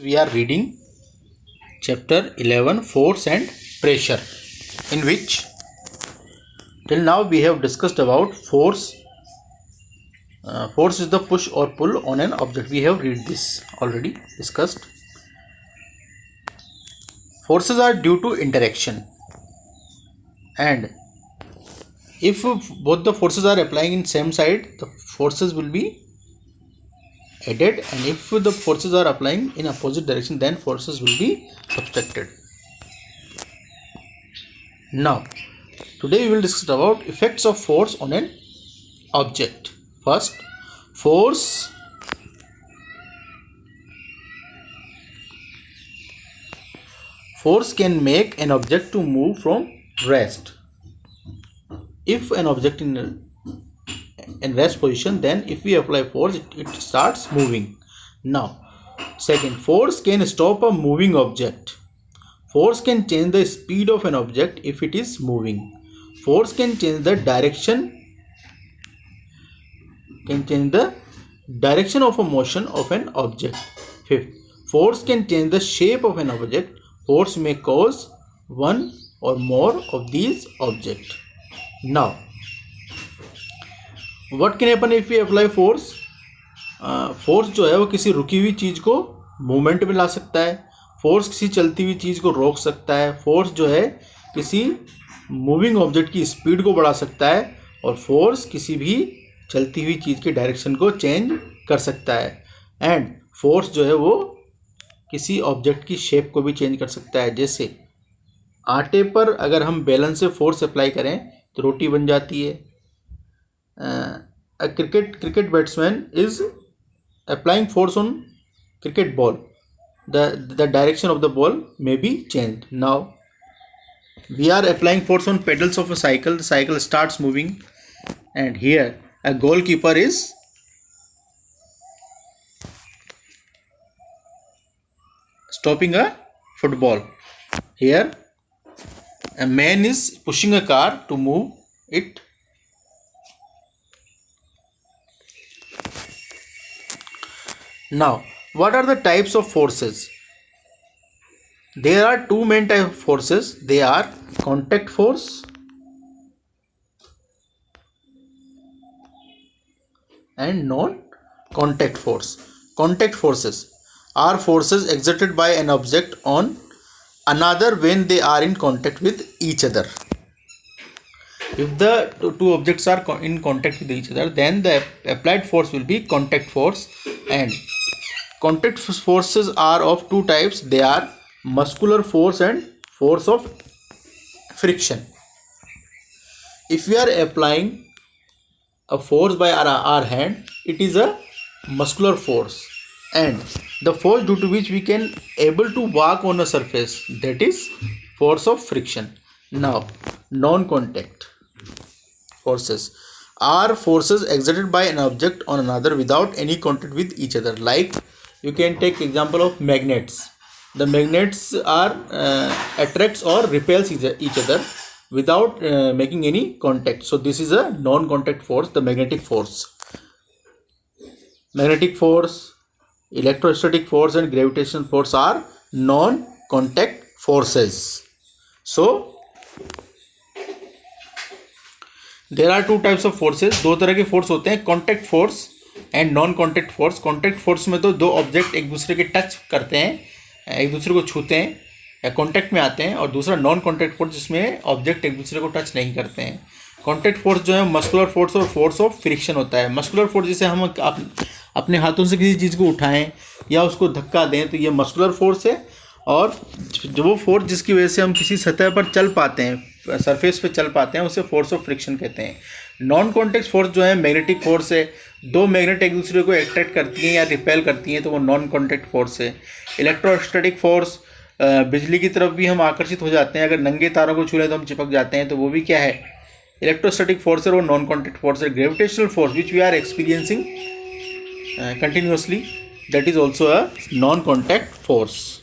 We are reading chapter 11, force and pressure, in which till now we have discussed about force. Force is the push or pull on an object. We have read this already discussed. Forces are due to interaction, and if both the forces are applying in same side, the forces will be added, and if the forces are applying in opposite direction, then forces will be subtracted. Now today we will discuss about effects of force on an object. First, force can make an object to move from rest. If an object in rest position, then if we apply force, it starts moving. Now, second, force can stop a moving object. Force can change the speed of an object if it is moving. Force can change the direction of a motion of an object. Fifth, force can change the shape of an object. Force may cause one or more of these objects. Now, what can happen if we apply force? Force जो है वो किसी रुकी हुई चीज़ को movement में ला सकता है. फोर्स किसी चलती हुई चीज़ को रोक सकता है. फोर्स जो है किसी मूविंग ऑब्जेक्ट की स्पीड को बढ़ा सकता है, और फोर्स किसी भी चलती हुई चीज़ के डायरेक्शन को चेंज कर सकता है. एंड फोर्स जो है वो किसी ऑब्जेक्ट की शेप को भी चेंज कर सकता है. जैसे आटे पर अगर हम बेलन से फोर्स अप्लाई करें तो रोटी बन जाती है. A cricket batsman is applying force on cricket ball. The direction of the ball may be changed. Now we are applying force on pedals of a cycle. The cycle starts moving, and here a goalkeeper is stopping a football. Here a man is pushing a car to move it. Now, what are the types of forces? There are two main types of forces. They are contact force and non-contact force. Contact forces are forces exerted by an object on another when they are in contact with each other. If the two objects are in contact with each other, then the applied force will be contact force. And contact forces are of two types. They are muscular force and force of friction. If we are applying a force by our hand, it is a muscular force, and the force due to which we can able to walk on a surface, that is force of friction. Now, non-contact forces are forces exerted by an object on another without any contact with each other. Like, you can take example of magnets. The magnets are attracts or repels each other without making any contact. So this is a non-contact force, the magnetic force. Magnetic force, electrostatic force and gravitational force are non-contact forces. So there are two types of forces. दो तरह के force होते हैं, contact force and non contact force. Contact force में तो दो object एक दूसरे के टच करते हैं, एक दूसरे को छूते हैं या कॉन्टैक्ट में आते हैं, और दूसरा नॉन कॉन्टैक्ट फोर्स जिसमें ऑब्जेक्ट एक दूसरे को टच नहीं करते हैं. कॉन्टैक्ट फोर्स जो है मस्कुलर फोर्स और फोर्स ऑफ फ्रिक्शन होता है. मस्कुलर फोर्स जैसे हम अपने हाथों से किसी चीज़ को उठाएं या उसको धक्का दें, तो ये मस्कुलर फोर्स है. और जो वो फोर्स जिसकी वजह से हम किसी सतह पर चल पाते हैं, सरफेस पे चल पाते हैं, उसे फोर्स ऑफ फ्रिक्शन कहते हैं. नॉन कॉन्टैक्ट फोर्स जो है मैग्नेटिक फोर्स है. दो मैग्नेट एक दूसरे को अट्रैक्ट करती हैं या रिपेल करती हैं, तो वो नॉन कॉन्टैक्ट फोर्स है. इलेक्ट्रोस्टैटिक फोर्स, बिजली की तरफ भी हम आकर्षित हो जाते हैं. अगर नंगे तारों को छू लें तो हम चिपक जाते हैं, तो वो भी क्या है, इलेक्ट्रोस्टैटिक फोर्स है, वो नॉन कॉन्टैक्ट फोर्स है. Gravitational force which we are experiencing continuously, that is also a non contact force.